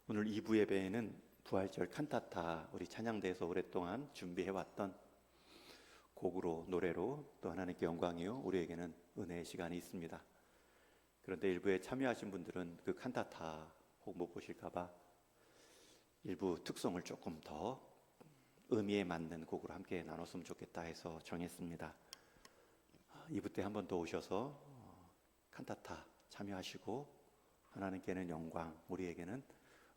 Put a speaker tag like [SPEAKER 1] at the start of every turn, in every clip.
[SPEAKER 1] 오늘 2부 예배에는 부활절 칸타타 우리 찬양대에서 오랫동안 준비해왔던 곡으로 노래로 또 하나님께 영광이요 우리에게는 은혜의 시간이 있습니다. 그런데 일부에 참여하신 분들은 그 칸타타 혹 못 보실까봐 일부 특성을 조금 더 의미에 맞는 곡으로 함께 나눴으면 좋겠다 해서 정했습니다. 2부 때 한 번 더 오셔서 칸타타 참여하시고 하나님께는 영광 우리에게는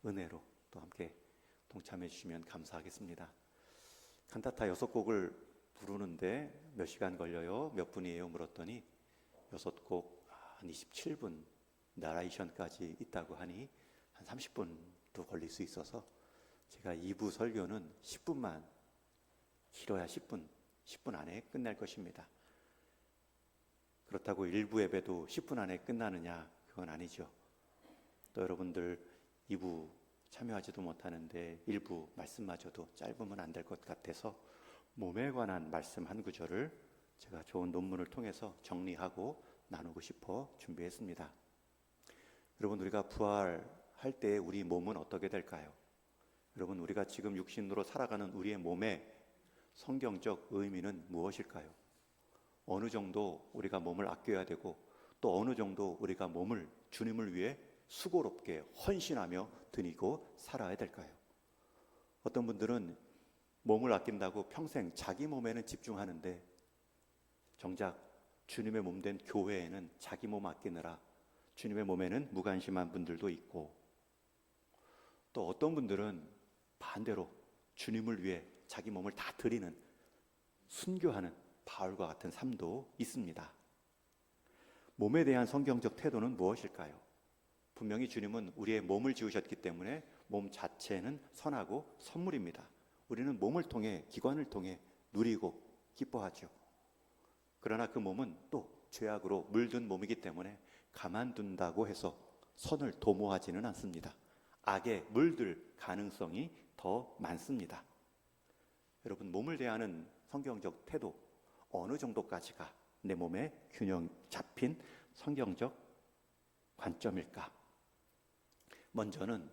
[SPEAKER 1] 은혜로 또 함께 동참해 주시면 감사하겠습니다. 칸타타 6곡을 부르는데 몇 시간 걸려요? 몇 분이에요? 물었더니 6곡 한 27분 나레이션까지 있다고 하니 한 30분도 걸릴 수 있어서 제가 2부 설교는 10분만, 길어야 10분 안에 끝날 것입니다. 그렇다고 1부 예배도 10분 안에 끝나느냐? 그건 아니죠. 또 여러분들 2부 참여하지도 못하는데 1부 말씀마저도 짧으면 안 될 것 같아서 몸에 관한 말씀 한 구절을 제가 좋은 논문을 통해서 정리하고 나누고 싶어 준비했습니다. 여러분, 우리가 부활할 때 우리 몸은 어떻게 될까요? 여러분, 우리가 지금 육신으로 살아가는 우리의 몸의 성경적 의미는 무엇일까요? 어느 정도 우리가 몸을 아껴야 되고 또 어느 정도 우리가 몸을 주님을 위해 수고롭게 헌신하며 드리고 살아야 될까요? 어떤 분들은 몸을 아낀다고 평생 자기 몸에는 집중하는데 정작 주님의 몸 된 교회에는 자기 몸 아끼느라 주님의 몸에는 무관심한 분들도 있고, 또 어떤 분들은 반대로 주님을 위해 자기 몸을 다 드리는 순교하는 바울과 같은 삶도 있습니다. 몸에 대한 성경적 태도는 무엇일까요? 분명히 주님은 우리의 몸을 지으셨기 때문에 몸 자체는 선하고 선물입니다. 우리는 몸을 통해, 기관을 통해 누리고 기뻐하죠. 그러나 그 몸은 또 죄악으로 물든 몸이기 때문에 가만둔다고 해서 선을 도모하지는 않습니다. 악에 물들 가능성이 더 많습니다. 여러분, 몸을 대하는 성경적 태도 어느 정도까지가 내 몸에 균형 잡힌 성경적 관점일까? 먼저는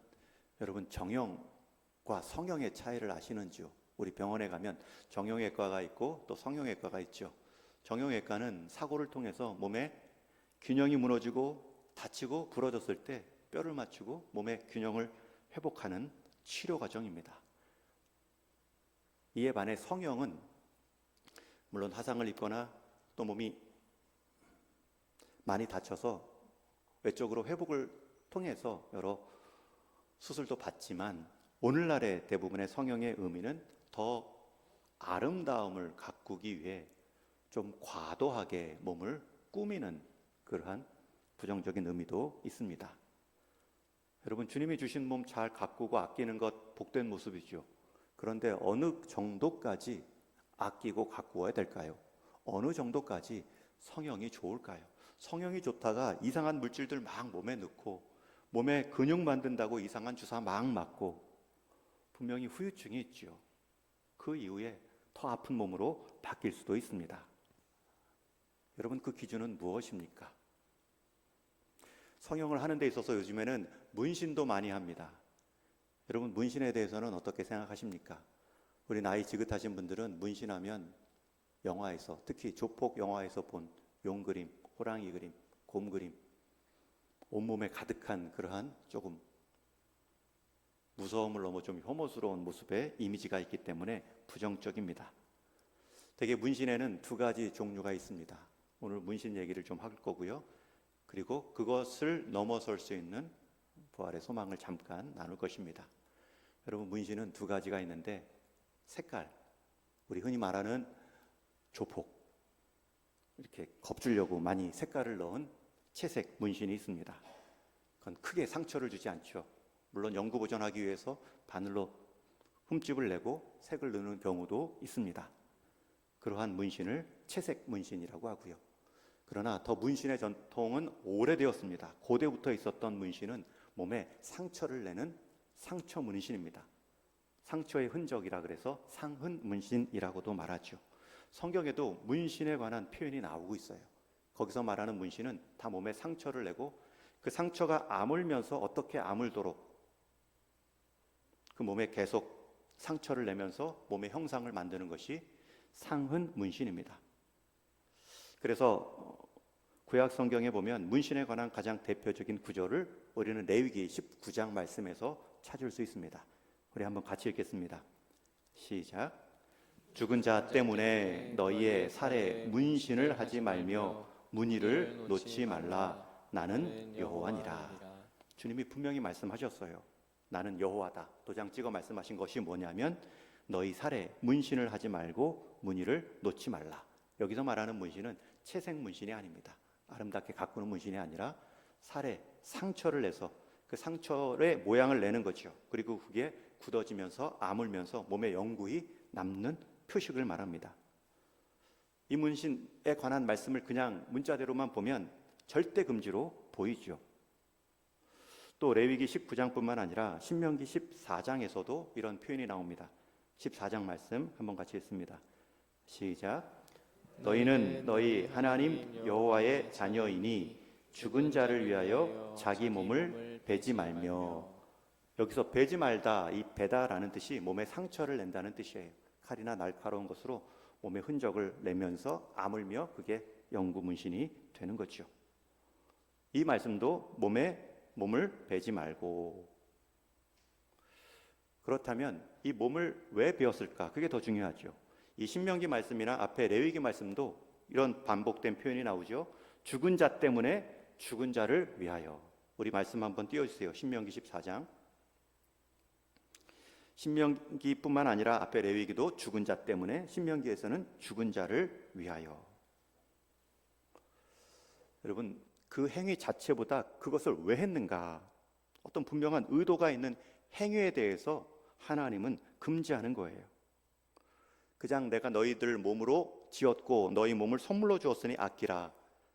[SPEAKER 1] 여러분, 정형과 성형의 차이를 아시는지요? 우리 병원에 가면 정형외과가 있고 또 성형외과가 있죠. 정형외과는 사고를 통해서 몸에 균형이 무너지고 다치고 부러졌을 때 뼈를 맞추고 몸의 균형을 회복하는 치료 과정입니다. 이에 반해 성형은 물론 화상을 입거나 또 몸이 많이 다쳐서 외적으로 회복을 통해서 여러 수술도 받지만 오늘날의 대부분의 성형의 의미는 더 아름다움을 가꾸기 위해 좀 과도하게 몸을 꾸미는 그러한 부정적인 의미도 있습니다. 여러분, 주님이 주신 몸 잘 가꾸고 아끼는 것 복된 모습이죠. 그런데 어느 정도까지 아끼고 가꾸어야 될까요? 어느 정도까지 성형이 좋을까요? 성형이 좋다가 이상한 물질들 막 몸에 넣고 몸에 근육 만든다고 이상한 주사 막 맞고 분명히 후유증이 있죠. 그 이후에 더 아픈 몸으로 바뀔 수도 있습니다. 여러분, 그 기준은 무엇입니까? 성형을 하는 데 있어서 요즘에는 문신도 많이 합니다. 여러분, 문신에 대해서는 어떻게 생각하십니까? 우리 나이 지긋하신 분들은 문신하면 영화에서, 특히 조폭 영화에서 본 용그림, 호랑이 그림, 곰 그림, 온몸에 가득한 그러한 조금 무서움을 넘어 좀 혐오스러운 모습의 이미지가 있기 때문에 부정적입니다. 대개 문신에는 두 가지 종류가 있습니다. 오늘 문신 얘기를 좀 할 거고요. 그리고 그것을 넘어설 수 있는 부활의 소망을 잠깐 나눌 것입니다. 여러분, 문신은 두 가지가 있는데 색깔, 우리 흔히 말하는 조폭, 이렇게 겁주려고 많이 색깔을 넣은 채색 문신이 있습니다. 그건 크게 상처를 주지 않죠. 물론 연구 보존하기 위해서 바늘로 흠집을 내고 색을 넣는 경우도 있습니다. 그러한 문신을 채색 문신이라고 하고요. 그러나 더 문신의 전통은 오래되었습니다. 고대부터 있었던 문신은 몸에 상처를 내는 상처 문신입니다. 상처의 흔적이라 그래서 상흔 문신이라고도 말하죠. 성경에도 문신에 관한 표현이 나오고 있어요. 거기서 말하는 문신은 다 몸에 상처를 내고 그 상처가 아물면서 어떻게 아물도록 몸에 계속 상처를 내면서 몸의 형상을 만드는 것이 상흔 문신입니다. 그래서 구약 성경에 보면 문신에 관한 가장 대표적인 구절을 우리는 레위기 19장 말씀에서 찾을 수 있습니다. 우리 한번 같이 읽겠습니다. 시작. 죽은 자 때문에 너희의 살에 문신을 하지 말며 무늬를 놓지 말라. 나는 여호와니라. 주님이 분명히 말씀하셨어요. 나는 여호와다. 도장 찍어 말씀하신 것이 뭐냐면 너희 살에 문신을 하지 말고 무늬를 놓지 말라. 여기서 말하는 문신은 채색 문신이 아닙니다. 아름답게 가꾸는 문신이 아니라 살에 상처를 내서 그 상처의 모양을 내는 거죠. 그리고 그게 굳어지면서 아물면서 몸에 영구히 남는 표식을 말합니다. 이 문신에 관한 말씀을 그냥 문자대로만 보면 절대 금지로 보이죠. 또 레위기 19장뿐만 아니라 신명기 14장에서도 이런 표현이 나옵니다. 14장 말씀 한번 같이 읽습니다. 시작. 너희는 너희 하나님 여호와의 자녀이니 죽은 자를 위하여 자기 몸을 베지 말며. 여기서 베지 말다, 이 베다라는 뜻이 몸에 상처를 낸다는 뜻이에요. 칼이나 날카로운 것으로 몸에 흔적을 내면서 아물며 그게 영구 문신이 되는 거죠. 이 말씀도 몸을 베지 말고. 그렇다면 이 몸을 왜 베었을까? 그게 더 중요하죠. 이 신명기 말씀이나 앞에 레위기 말씀도 이런 반복된 표현이 나오죠. 죽은 자 때문에 죽은 자를 위하여. 우리 말씀 한번 띄워주세요. 신명기 14장. 신명기뿐만 아니라 앞에 레위기도 죽은 자 때문에, 신명기에서는 죽은 자를 위하여. 여러분, 그 행위 자체보다 그것을 왜 했는가, 어떤 분명한 의도가 있는 행위에 대해서 하나님은 금지하는 거예요. 그냥 내가 너희들 몸으로 지었고 너희 몸을 선물로 주었으니 아끼라,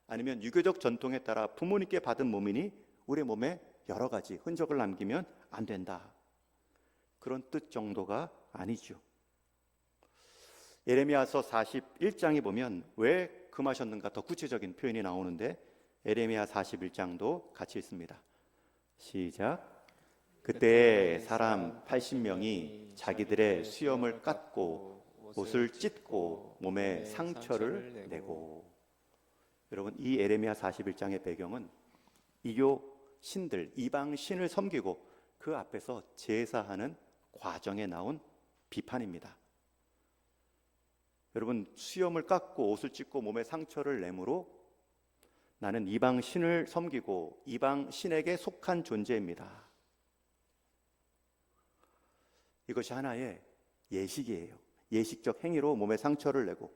[SPEAKER 1] 아니면 유교적 전통에 따라 부모님께 받은 몸이니 우리 몸에 여러 가지 흔적을 남기면 안 된다, 그런 뜻 정도가 아니죠. 예레미야서 41장에 보면 왜 금하셨는가 더 구체적인 표현이 나오는데, 예레미야 41장도 같이 읽습니다. 시작. 그때 사람 80명이 자기들의 수염을 깎고 옷을 찢고 몸에 상처를 내고. 여러분, 이 예레미야 41장의 배경은 이교 신들, 이방 신을 섬기고 그 앞에서 제사하는 과정에 나온 비판입니다. 여러분, 수염을 깎고 옷을 찢고 몸에 상처를 내므로 나는 이방 신을 섬기고 이방 신에게 속한 존재입니다. 이것이 하나의 예식이에요. 예식적 행위로 몸에 상처를 내고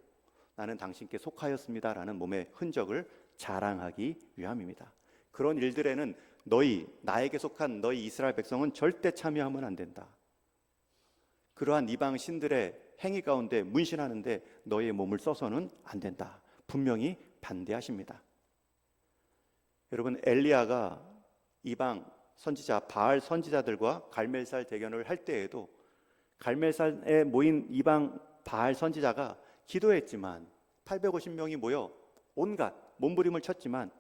[SPEAKER 1] 나는 당신께 속하였습니다라는 몸의 흔적을 자랑하기 위함입니다. 그런 일들에는 나에게 속한 너희 이스라엘 백성은 절대 참여하면 안 된다. 그러한 이방 신들의 행위 가운데 문신하는데 너의 몸을 써서는 안 된다, 분명히 반대하십니다. 여러분, 엘리야가 이방 선지자 바알 선지자들과 갈멜살 대견을 할 때에도 갈멜살에 모인 이방 바알 선지자가 기도했지만 850명이 모여 온갖 몸부림을 쳤지만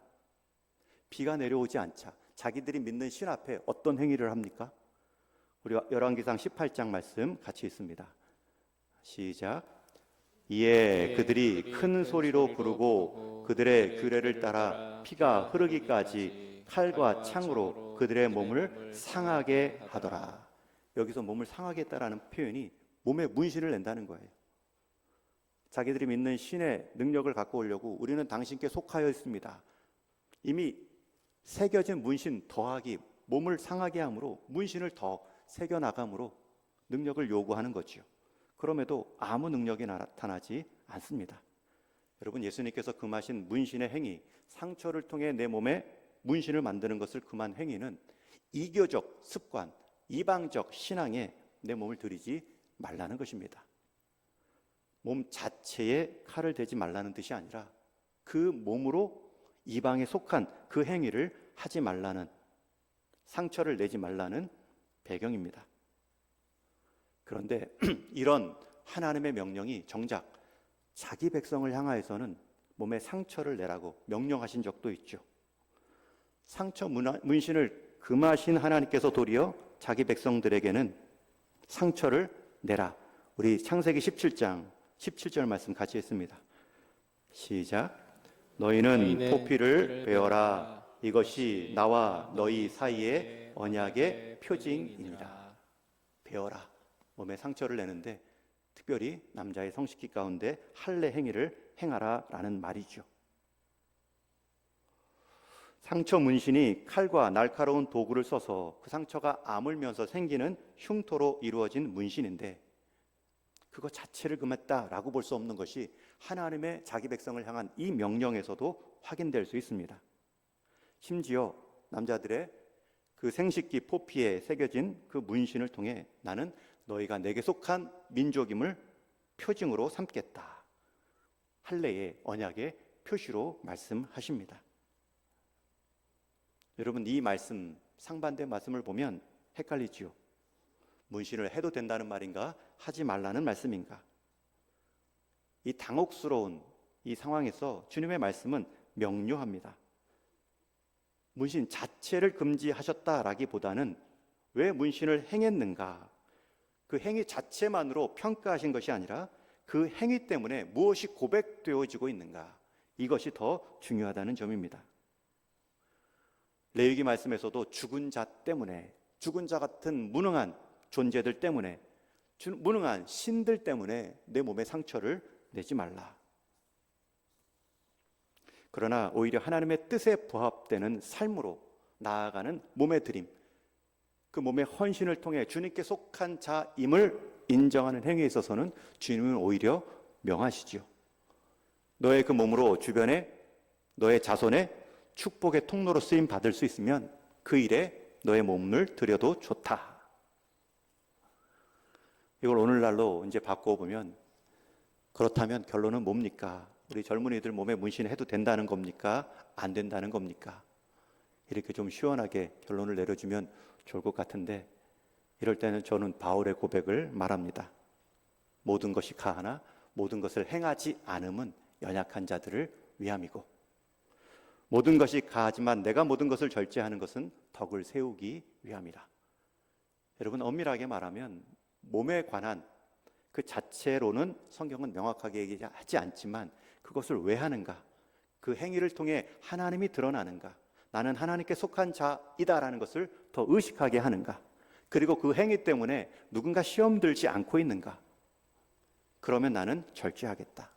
[SPEAKER 1] 비가 내려오지 않자 자기들이 믿는 신 앞에 어떤 행위를 합니까? 우리 열왕기상 18장 말씀 같이 읽습니다. 시작. 이에 그들이 큰 소리로 부르고 그들의 규례를 따라 피가 흐르기까지 칼과 창으로 그들의 몸을 상하게 하더라. 여기서 몸을 상하게 했다라는 표현이 몸에 문신을 낸다는 거예요. 자기들이 믿는 신의 능력을 갖고 오려고 우리는 당신께 속하여 있습니다. 이미 새겨진 문신 더하기 몸을 상하게 함으로 문신을 더 새겨나감으로 능력을 요구하는 거지요. 그럼에도 아무 능력이 나타나지 않습니다. 여러분, 예수님께서 금하신 문신의 행위, 상처를 통해 내 몸에 문신을 만드는 것을 금한 행위는 이교적 습관, 이방적 신앙에 내 몸을 들이지 말라는 것입니다. 몸 자체에 칼을 대지 말라는 뜻이 아니라 그 몸으로 이방에 속한 그 행위를 하지 말라는, 상처를 내지 말라는 배경입니다. 그런데 이런 하나님의 명령이 정작 자기 백성을 향하여서는 몸에 상처를 내라고 명령하신 적도 있죠. 상처 문신을 금하신 하나님께서 도리어 자기 백성들에게는 상처를 내라. 우리 창세기 17장 17절 말씀 같이 했습니다. 시작. 너희는 포피를 베어라. 이것이 나와 너희 사이의 언약의 표징이니라. 베어라. 몸에 상처를 내는데 특별히 남자의 성식기 가운데 할례 행위를 행하라 라는 말이죠. 상처 문신이 칼과 날카로운 도구를 써서 그 상처가 아물면서 생기는 흉터로 이루어진 문신인데 그거 자체를 금했다라고 볼 수 없는 것이 하나님의 자기 백성을 향한 이 명령에서도 확인될 수 있습니다. 심지어 남자들의 그 생식기 포피에 새겨진 그 문신을 통해 나는 너희가 내게 속한 민족임을 표징으로 삼겠다. 할례의 언약의 표시로 말씀하십니다. 여러분, 이 말씀, 상반된 말씀을 보면 헷갈리지요. 문신을 해도 된다는 말인가? 하지 말라는 말씀인가? 이 당혹스러운 이 상황에서 주님의 말씀은 명료합니다. 문신 자체를 금지하셨다라기보다는 왜 문신을 행했는가? 그 행위 자체만으로 평가하신 것이 아니라 그 행위 때문에 무엇이 고백되어지고 있는가? 이것이 더 중요하다는 점입니다. 레위기 말씀에서도 죽은 자 때문에, 죽은 자 같은 무능한 존재들 때문에, 무능한 신들 때문에 내 몸에 상처를 내지 말라. 그러나 오히려 하나님의 뜻에 부합되는 삶으로 나아가는 몸의 드림, 그 몸의 헌신을 통해 주님께 속한 자임을 인정하는 행위에 있어서는 주님은 오히려 명하시지요. 너의 그 몸으로 주변에, 너의 자손의 축복의 통로로 쓰임 받을 수 있으면 그 일에 너의 몸을 들여도 좋다. 이걸 오늘날로 이제 바꿔보면 그렇다면 결론은 뭡니까? 우리 젊은이들 몸에 문신해도 된다는 겁니까? 안 된다는 겁니까? 이렇게 좀 시원하게 결론을 내려주면 좋을 것 같은데 이럴 때는 저는 바울의 고백을 말합니다. 모든 것이 가하나 모든 것을 행하지 않음은 연약한 자들을 위함이고 모든 것이 가하지만 내가 모든 것을 절제하는 것은 덕을 세우기 위함이라. 여러분, 엄밀하게 말하면 몸에 관한 그 자체로는 성경은 명확하게 얘기하지 않지만 그것을 왜 하는가? 그 행위를 통해 하나님이 드러나는가? 나는 하나님께 속한 자이다라는 것을 더 의식하게 하는가? 그리고 그 행위 때문에 누군가 시험 들지 않고 있는가? 그러면 나는 절제하겠다.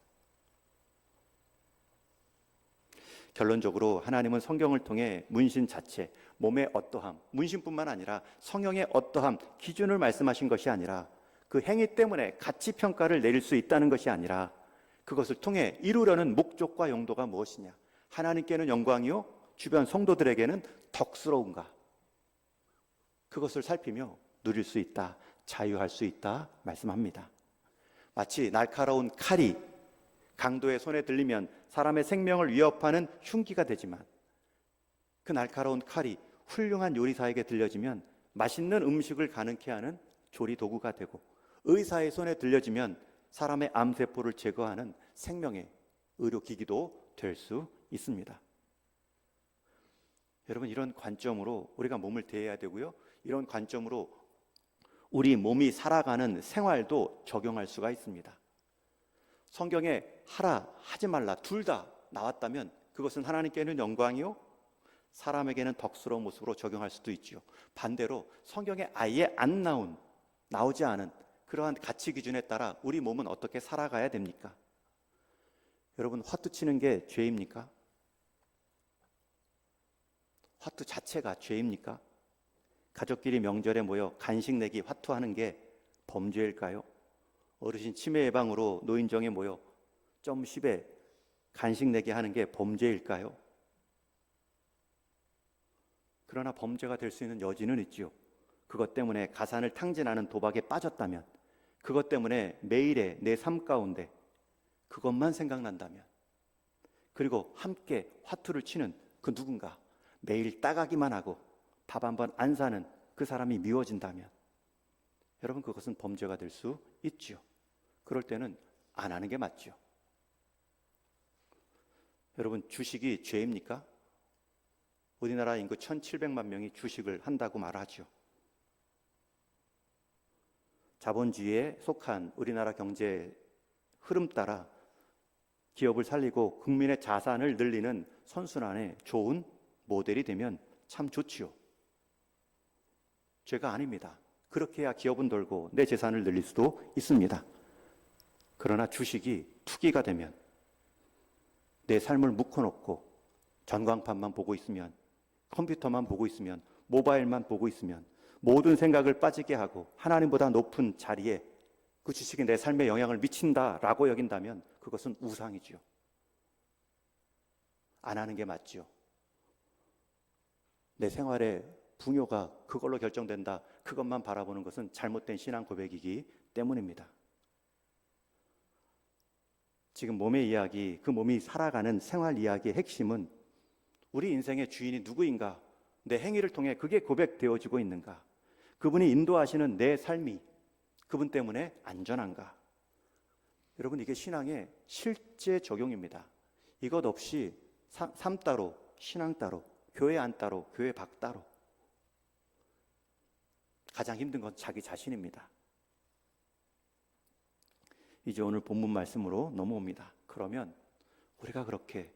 [SPEAKER 1] 결론적으로 하나님은 성경을 통해 문신 자체, 몸의 어떠함, 문신뿐만 아니라 성형의 어떠함, 기준을 말씀하신 것이 아니라 그 행위 때문에 가치 평가를 내릴 수 있다는 것이 아니라 그것을 통해 이루려는 목적과 용도가 무엇이냐? 하나님께는 영광이요, 주변 성도들에게는 덕스러운가? 그것을 살피며 누릴 수 있다, 자유할 수 있다 말씀합니다. 마치 날카로운 칼이 강도의 손에 들리면 사람의 생명을 위협하는 흉기가 되지만 그 날카로운 칼이 훌륭한 요리사에게 들려지면 맛있는 음식을 가능케 하는 조리 도구가 되고 의사의 손에 들려지면 사람의 암세포를 제거하는 생명의 의료기기도 될 수 있습니다. 여러분, 이런 관점으로 우리가 몸을 대해야 되고요, 이런 관점으로 우리 몸이 살아가는 생활도 적용할 수가 있습니다. 성경에 하라, 하지 말라 둘 다 나왔다면 그것은 하나님께는 영광이요 사람에게는 덕스러운 모습으로 적용할 수도 있죠. 반대로 성경에 아예 안 나오지 않은 그러한 가치 기준에 따라 우리 몸은 어떻게 살아가야 됩니까? 여러분, 화투 치는 게 죄입니까? 화투 자체가 죄입니까? 가족끼리 명절에 모여 간식 내기 화투하는 게 범죄일까요? 어르신 치매 예방으로 노인정에 모여 점 10에 간식 내게 하는 게 범죄일까요? 그러나 범죄가 될 수 있는 여지는 있지요. 그것 때문에 가산을 탕진하는 도박에 빠졌다면, 그것 때문에 매일의 내 삶 가운데 그것만 생각난다면, 그리고 함께 화투를 치는 그 누군가 매일 따가기만 하고 밥 한 번 안 사는 그 사람이 미워진다면 여러분, 그것은 범죄가 될 수 있지요. 그럴 때는 안 하는 게 맞죠. 여러분, 주식이 죄입니까? 우리나라 인구 1,700만 명이 주식을 한다고 말하죠. 자본주의에 속한 우리나라 경제 흐름 따라 기업을 살리고 국민의 자산을 늘리는 선순환의 좋은 모델이 되면 참 좋지요. 죄가 아닙니다. 그렇게 해야 기업은 돌고 내 재산을 늘릴 수도 있습니다. 그러나 주식이 투기가 되면, 내 삶을 묶어놓고 전광판만 보고 있으면, 컴퓨터만 보고 있으면, 모바일만 보고 있으면, 모든 생각을 빠지게 하고 하나님보다 높은 자리에 그 주식이 내 삶에 영향을 미친다라고 여긴다면 그것은 우상이지요. 안 하는 게 맞지요. 내 생활의 풍요가 그걸로 결정된다, 그것만 바라보는 것은 잘못된 신앙 고백이기 때문입니다. 지금 몸의 이야기, 그 몸이 살아가는 생활 이야기의 핵심은 우리 인생의 주인이 누구인가, 내 행위를 통해 그게 고백되어지고 있는가, 그분이 인도하시는 내 삶이 그분 때문에 안전한가. 여러분, 이게 신앙의 실제 적용입니다. 이것 없이 삶 따로, 신앙 따로, 교회 안 따로, 교회 밖 따로. 가장 힘든 건 자기 자신입니다. 이제 오늘 본문 말씀으로 넘어옵니다. 그러면 우리가 그렇게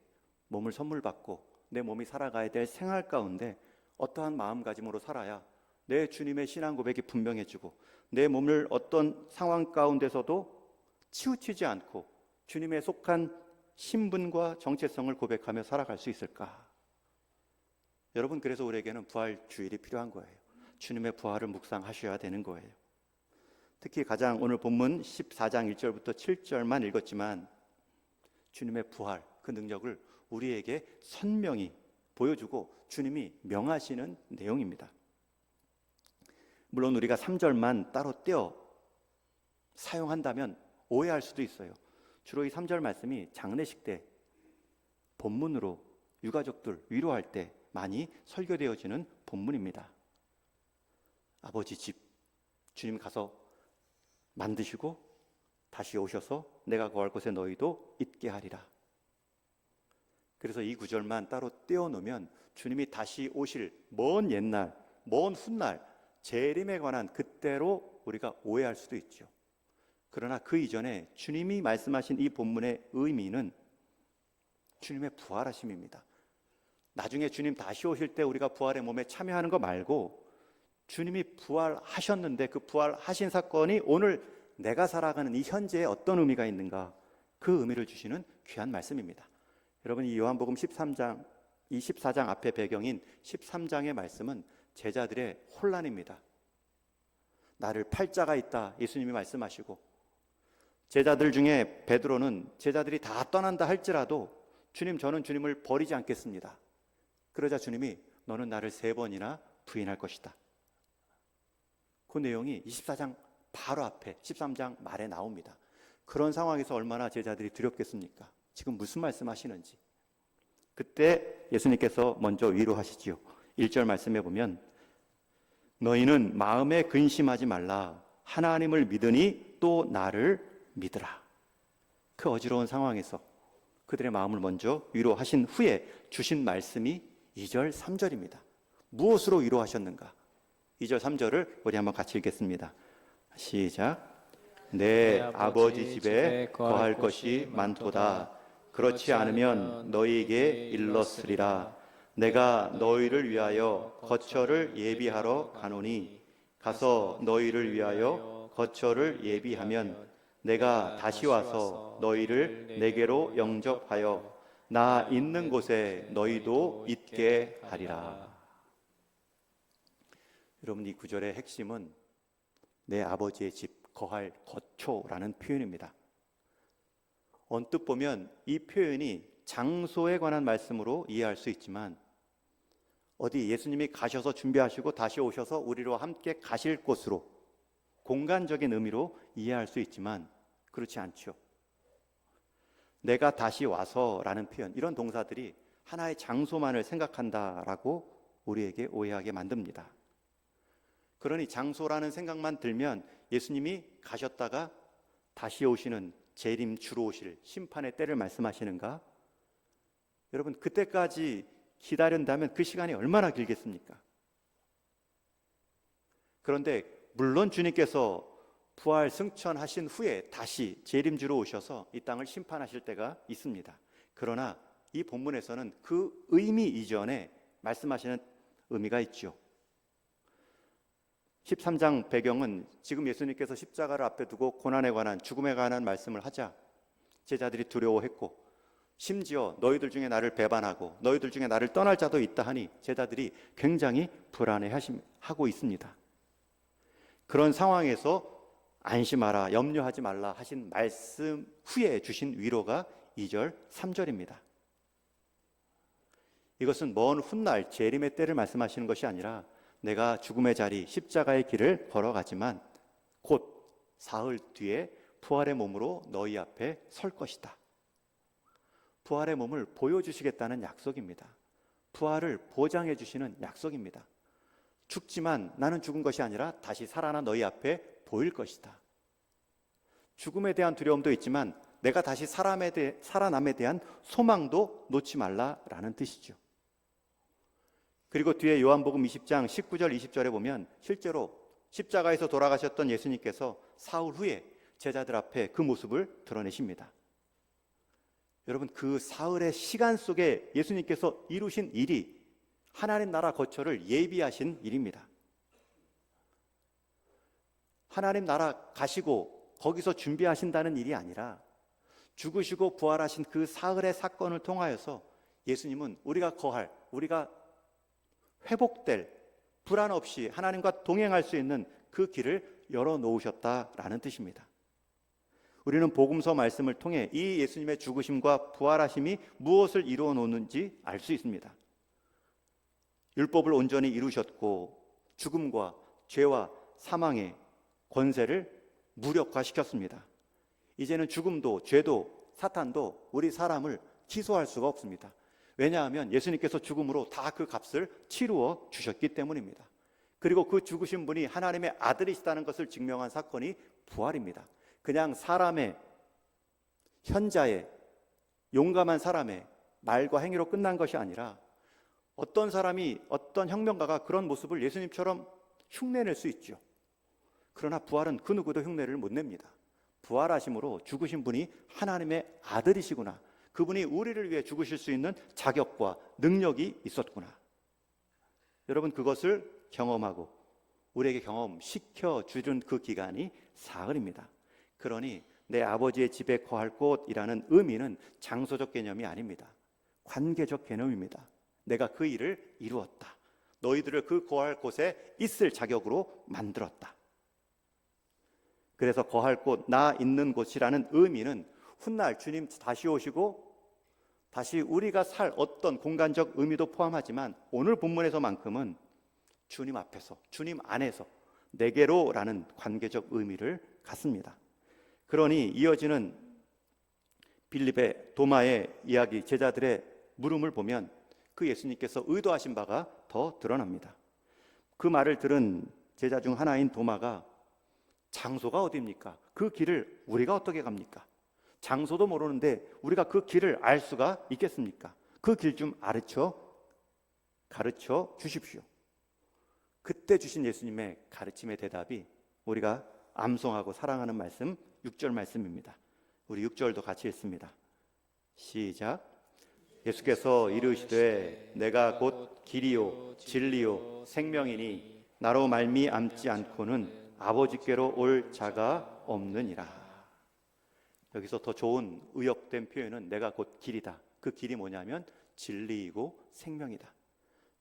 [SPEAKER 1] 몸을 선물 받고 내 몸이 살아가야 될 생활 가운데 어떠한 마음가짐으로 살아야 내 주님의 신앙 고백이 분명해지고 내 몸을 어떤 상황 가운데서도 치우치지 않고 주님에 속한 신분과 정체성을 고백하며 살아갈 수 있을까? 여러분, 그래서 우리에게는 부활 주일이 필요한 거예요. 주님의 부활을 묵상하셔야 되는 거예요. 특히 가장 오늘 본문 14장 1절부터 7절만 읽었지만 주님의 부활, 그 능력을 우리에게 선명히 보여주고 주님이 명하시는 내용입니다. 물론 우리가 3절만 따로 떼어 사용한다면 오해할 수도 있어요. 주로 이 3절 말씀이 장례식 때 본문으로 유가족들 위로할 때 많이 설교되어지는 본문입니다. 아버지 집 주님 가서 만드시고 다시 오셔서 내가 거할 곳에 너희도 있게 하리라. 그래서 이 구절만 따로 떼어놓으면 주님이 다시 오실 먼 옛날, 먼 훗날 재림에 관한 그때로 우리가 오해할 수도 있죠. 그러나 그 이전에 주님이 말씀하신 이 본문의 의미는 주님의 부활하심입니다. 나중에 주님 다시 오실 때 우리가 부활의 몸에 참여하는 거 말고 주님이 부활하셨는데 그 부활하신 사건이 오늘 내가 살아가는 이 현재에 어떤 의미가 있는가, 그 의미를 주시는 귀한 말씀입니다. 여러분, 이 요한복음 13장, 이 14장 앞에 배경인 13장의 말씀은 제자들의 혼란입니다. 나를 팔 자가 있다 예수님이 말씀하시고, 제자들 중에 베드로는 제자들이 다 떠난다 할지라도 주님, 저는 주님을 버리지 않겠습니다. 그러자 주님이 너는 나를 3번이나 부인할 것이다. 그 내용이 24장 바로 앞에 13장 말에 나옵니다. 그런 상황에서 얼마나 제자들이 두렵겠습니까? 지금 무슨 말씀하시는지. 그때 예수님께서 먼저 위로하시지요. 1절 말씀해 보면 너희는 마음에 근심하지 말라. 하나님을 믿으니 또 나를 믿으라. 그 어지러운 상황에서 그들의 마음을 먼저 위로하신 후에 주신 말씀이 2절, 3절입니다. 무엇으로 위로하셨는가? 2절, 3절을 우리 한번 같이 읽겠습니다. 시작. 내 아버지 집에 거할 것이 많도다. 그렇지 않으면 너희에게 일렀으리라. 내가 너희를 위하여 거처를 예비하러 가노니 가서 너희를 위하여 거처를 예비하면 내가 다시 와서 너희를 내게로 영접하여 나 있는 곳에 너희도 있게 하리라. 여러분, 이 구절의 핵심은 내 아버지의 집, 거할 거처라는 표현입니다. 언뜻 보면 이 표현이 장소에 관한 말씀으로 이해할 수 있지만 어디 예수님이 가셔서 준비하시고 다시 오셔서 우리와 함께 가실 곳으로, 공간적인 의미로 이해할 수 있지만 그렇지 않죠. 내가 다시 와서라는 표현, 이런 동사들이 하나의 장소만을 생각한다라고 우리에게 오해하게 만듭니다. 그러니 장소라는 생각만 들면 예수님이 가셨다가 다시 오시는 재림 주로 오실 심판의 때를 말씀하시는가? 여러분, 그때까지 기다린다면 그 시간이 얼마나 길겠습니까? 그런데 물론 주님께서 부활 승천하신 후에 다시 재림주로 오셔서 이 땅을 심판하실 때가 있습니다. 그러나 이 본문에서는 그 의미 이전에 말씀하시는 의미가 있죠. 13장 배경은 지금 예수님께서 십자가를 앞에 두고 고난에 관한, 죽음에 관한 말씀을 하자 제자들이 두려워했고, 심지어 너희들 중에 나를 배반하고 너희들 중에 나를 떠날 자도 있다 하니 제자들이 굉장히 불안해하고 있습니다. 그런 상황에서 안심하라, 염려하지 말라 하신 말씀 후에 주신 위로가 2절, 3절입니다. 이것은 먼 훗날 재림의 때를 말씀하시는 것이 아니라 내가 죽음의 자리, 십자가의 길을 걸어가지만 곧 사흘 뒤에 부활의 몸으로 너희 앞에 설 것이다. 부활의 몸을 보여주시겠다는 약속입니다. 부활을 보장해 주시는 약속입니다. 죽지만 나는 죽은 것이 아니라 다시 살아나 너희 앞에 보일 것이다. 죽음에 대한 두려움도 있지만 내가 다시 살아남에 대한 소망도 놓지 말라라는 뜻이죠. 그리고 뒤에 요한복음 20장 19절 20절에 보면 실제로 십자가에서 돌아가셨던 예수님께서 사흘 후에 제자들 앞에 그 모습을 드러내십니다. 여러분, 그 사흘의 시간 속에 예수님께서 이루신 일이 하나님 나라 거처를 예비하신 일입니다. 하나님 나라 가시고 거기서 준비하신다는 일이 아니라 죽으시고 부활하신 그 사흘의 사건을 통하여서 예수님은 우리가 회복될, 불안 없이 하나님과 동행할 수 있는 그 길을 열어놓으셨다라는 뜻입니다. 우리는 복음서 말씀을 통해 이 예수님의 죽으심과 부활하심이 무엇을 이루어 놓는지 알 수 있습니다. 율법을 온전히 이루셨고 죽음과 죄와 사망의 권세를 무력화시켰습니다. 이제는 죽음도 죄도 사탄도 우리 사람을 기소할 수가 없습니다. 왜냐하면 예수님께서 죽음으로 다 그 값을 치루어 주셨기 때문입니다. 그리고 그 죽으신 분이 하나님의 아들이시다는 것을 증명한 사건이 부활입니다. 그냥 사람의, 현자의, 용감한 사람의 말과 행위로 끝난 것이 아니라 어떤 사람이, 어떤 혁명가가 그런 모습을 예수님처럼 흉내낼 수 있죠. 그러나 부활은 그 누구도 흉내를 못 냅니다. 부활하심으로 죽으신 분이 하나님의 아들이시구나, 그분이 우리를 위해 죽으실 수 있는 자격과 능력이 있었구나, 여러분, 그것을 경험하고 우리에게 경험시켜 주는 그 기간이 사흘입니다. 그러니 내 아버지의 집에 거할 곳이라는 의미는 장소적 개념이 아닙니다. 관계적 개념입니다. 내가 그 일을 이루었다. 너희들을 그 거할 곳에 있을 자격으로 만들었다. 그래서 거할 곳, 나 있는 곳이라는 의미는 훗날 주님 다시 오시고 다시 우리가 살 어떤 공간적 의미도 포함하지만 오늘 본문에서만큼은 주님 앞에서, 주님 안에서 내게로라는 관계적 의미를 갖습니다. 그러니 이어지는 빌립의 도마의 이야기, 제자들의 물음을 보면 그 예수님께서 의도하신 바가 더 드러납니다. 그 말을 들은 제자 중 하나인 도마가 장소가 어디입니까? 그 길을 우리가 어떻게 갑니까? 장소도 모르는데 우리가 그 길을 알 수가 있겠습니까? 그 길 좀 가르쳐 주십시오. 그때 주신 예수님의 가르침의 대답이 우리가 암송하고 사랑하는 말씀 6절 말씀입니다. 우리 6절도 같이 읽습니다. 시작. 예수께서 이르시되 내가 곧 길이요 진리요 생명이니 나로 말미암지 않고는 아버지께로 올 자가 없느니라. 여기서 더 좋은 의역된 표현은 내가 곧 길이다. 그 길이 뭐냐면 진리이고 생명이다.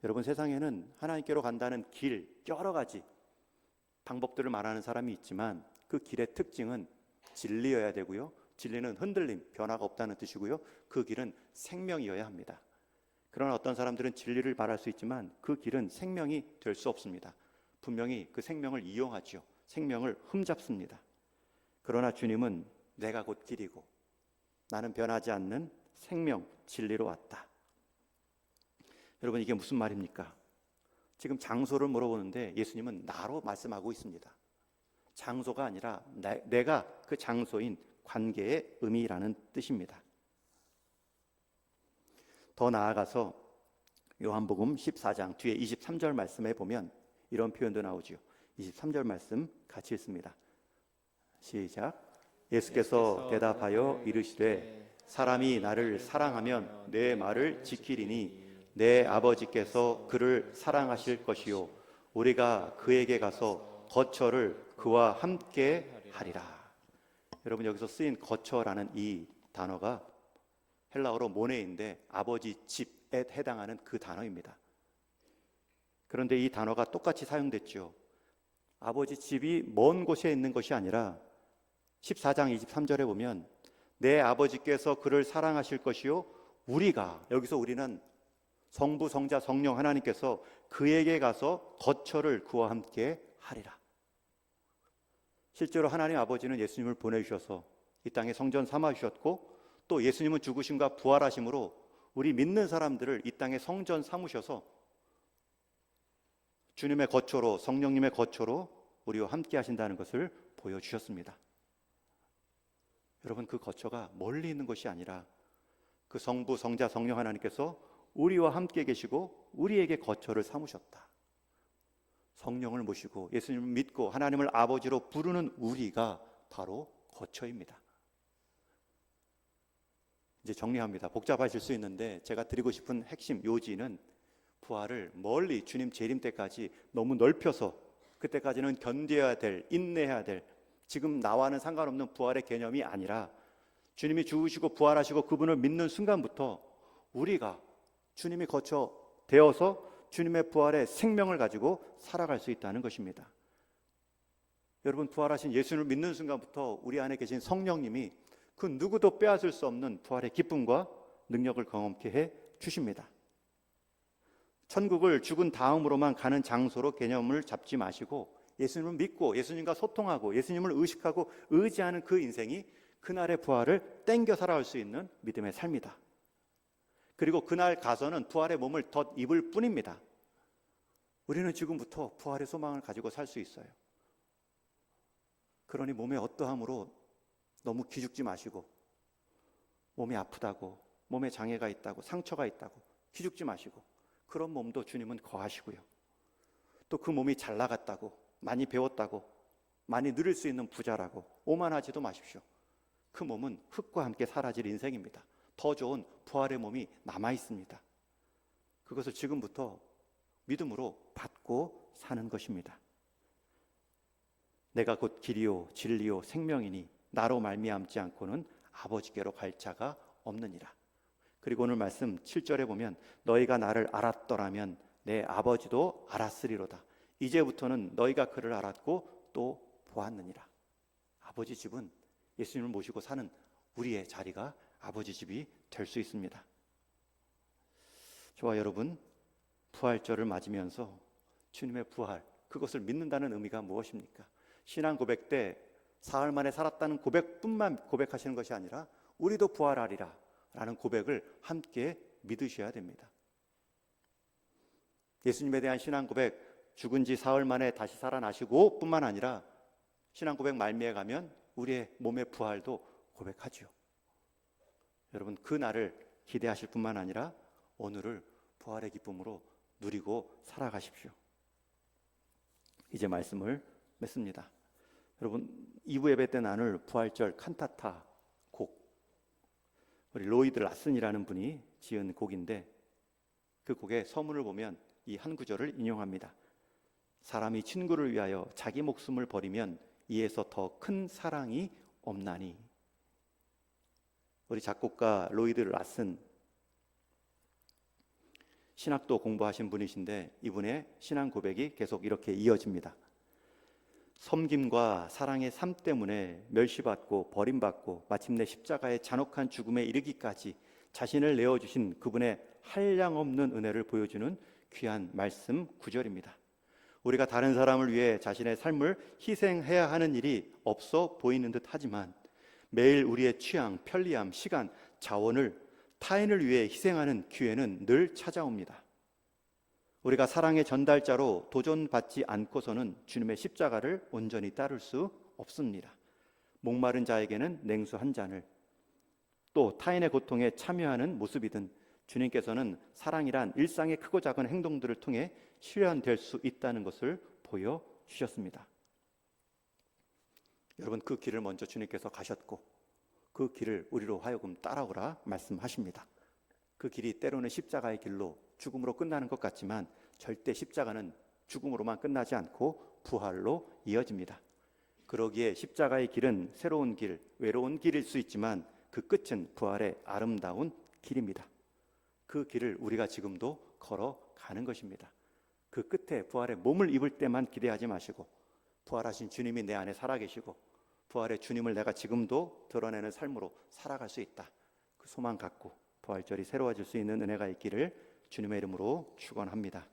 [SPEAKER 1] 여러분, 세상에는 하나님께로 간다는 길, 여러 가지 방법들을 말하는 사람이 있지만 그 길의 특징은 진리여야 되고요, 진리는 흔들림, 변화가 없다는 뜻이고요, 그 길은 생명이어야 합니다. 그러나 어떤 사람들은 진리를 말할 수 있지만 그 길은 생명이 될 수 없습니다. 분명히 그 생명을 이용하죠. 생명을 흠잡습니다. 그러나 주님은 내가 곧 길이고 나는 변하지 않는 생명, 진리로 왔다. 여러분, 이게 무슨 말입니까? 지금 장소를 물어보는데 예수님은 나로 말씀하고 있습니다. 장소가 아니라 내가 그 장소인 관계의 의미라는 뜻입니다. 더 나아가서 요한복음 14장 뒤에 23절 말씀에 보면 이런 표현도 나오죠. 23절 말씀 같이 읽습니다. 시작. 예수께서 대답하여 이르시되 사람이 나를 사랑하면 내 말을 지키리니 내 아버지께서 그를 사랑하실 것이요 우리가 그에게 가서 거처를 그와 함께 하리라. 여러분, 여기서 쓰인 거처라는 이 단어가 헬라어로 모네인데 아버지 집에 해당하는 그 단어입니다. 그런데 이 단어가 똑같이 사용됐죠. 아버지 집이 먼 곳에 있는 것이 아니라 14장 23절에 보면 내 아버지께서 그를 사랑하실 것이요 우리가, 여기서 우리는 성부, 성자, 성령 하나님께서 그에게 가서 거처를 그와 함께 하리라. 실제로 하나님 아버지는 예수님을 보내주셔서 이 땅에 성전 삼아주셨고 또 예수님은 죽으심과 부활하심으로 우리 믿는 사람들을 이 땅에 성전 삼으셔서 주님의 거처로, 성령님의 거처로 우리와 함께 하신다는 것을 보여주셨습니다. 여러분, 그 거처가 멀리 있는 것이 아니라 그 성부, 성자, 성령 하나님께서 우리와 함께 계시고 우리에게 거처를 삼으셨다. 성령을 모시고 예수님을 믿고 하나님을 아버지로 부르는 우리가 바로 거처입니다. 이제 정리합니다. 복잡하실 수 있는데 제가 드리고 싶은 핵심 요지는 부활을 멀리 주님 재림 때까지 너무 넓혀서 그때까지는 견뎌야 될, 인내해야 될, 지금 나와는 상관없는 부활의 개념이 아니라 주님이 죽으시고 부활하시고 그분을 믿는 순간부터 우리가 주님이 거쳐 되어서 주님의 부활의 생명을 가지고 살아갈 수 있다는 것입니다. 여러분, 부활하신 예수님을 믿는 순간부터 우리 안에 계신 성령님이 그 누구도 빼앗을 수 없는 부활의 기쁨과 능력을 경험케 해 주십니다. 천국을 죽은 다음으로만 가는 장소로 개념을 잡지 마시고 예수님을 믿고 예수님과 소통하고 예수님을 의식하고 의지하는 그 인생이 그날의 부활을 땡겨 살아갈 수 있는 믿음의 삶이다. 그리고 그날 가서는 부활의 몸을 덧입을 뿐입니다. 우리는 지금부터 부활의 소망을 가지고 살 수 있어요. 그러니 몸의 어떠함으로 너무 기죽지 마시고 몸이 아프다고, 몸에 장애가 있다고, 상처가 있다고 기죽지 마시고 그런 몸도 주님은 거하시고요. 또 그 몸이 잘 나갔다고, 많이 배웠다고, 많이 누릴 수 있는 부자라고 오만하지도 마십시오. 그 몸은 흙과 함께 사라질 인생입니다. 더 좋은 부활의 몸이 남아 있습니다. 그것을 지금부터 믿음으로 받고 사는 것입니다. 내가 곧 길이요 진리요 생명이니 나로 말미암지 않고는 아버지께로 갈 자가 없느니라. 그리고 오늘 말씀 7절에 보면 너희가 나를 알았더라면 내 아버지도 알았으리로다. 이제부터는 너희가 그를 알았고 또 보았느니라. 아버지 집은 예수님을 모시고 사는 우리의 자리가 아버지 집이 될 수 있습니다. 저와 여러분, 부활절을 맞으면서 주님의 부활, 그것을 믿는다는 의미가 무엇입니까? 신앙 고백 때 사흘 만에 살았다는 고백뿐만 고백하시는 것이 아니라 우리도 부활하리라 라는 고백을 함께 믿으셔야 됩니다. 예수님에 대한 신앙 고백, 죽은 지 사흘 만에 다시 살아나시고 뿐만 아니라 신앙 고백 말미에 가면 우리의 몸의 부활도 고백하죠. 여러분, 그 날을 기대하실 뿐만 아니라 오늘을 부활의 기쁨으로 누리고 살아가십시오. 이제 말씀을 맺습니다. 여러분, 2부 예배 때 나눌 부활절 칸타타 곡, 우리 로이드 라슨이라는 분이 지은 곡인데 그 곡의 서문을 보면 이 한 구절을 인용합니다. 사람이 친구를 위하여 자기 목숨을 버리면 이에서 더 큰 사랑이 없나니. 우리 작곡가 로이드 라슨, 신학도 공부하신 분이신데 이분의 신앙 고백이 계속 이렇게 이어집니다. 섬김과 사랑의 삶 때문에 멸시받고 버림받고 마침내 십자가의 잔혹한 죽음에 이르기까지 자신을 내어주신 그분의 한량없는 은혜를 보여주는 귀한 말씀 구절입니다. 우리가 다른 사람을 위해 자신의 삶을 희생해야 하는 일이 없어 보이는 듯 하지만 매일 우리의 취향, 편리함, 시간, 자원을 타인을 위해 희생하는 기회는 늘 찾아옵니다. 우리가 사랑의 전달자로 도전받지 않고서는 주님의 십자가를 온전히 따를 수 없습니다. 목마른 자에게는 냉수 한 잔을, 또 타인의 고통에 참여하는 모습이든 주님께서는 사랑이란 일상의 크고 작은 행동들을 통해 실현될 수 있다는 것을 보여주셨습니다. 여러분, 그 길을 먼저 주님께서 가셨고 그 길을 우리로 하여금 따라오라 말씀하십니다. 그 길이 때로는 십자가의 길로 죽음으로 끝나는 것 같지만 절대 십자가는 죽음으로만 끝나지 않고 부활로 이어집니다. 그러기에 십자가의 길은 새로운 길, 외로운 길일 수 있지만 그 끝은 부활의 아름다운 길입니다. 그 길을 우리가 지금도 걸어가는 것입니다. 그 끝에 부활의 몸을 입을 때만 기대하지 마시고 부활하신 주님이 내 안에 살아계시고 부활의 주님을 내가 지금도 드러내는 삶으로 살아갈 수 있다. 그 소망 갖고 부활절이 새로워질 수 있는 은혜가 있기를 주님의 이름으로 축원합니다.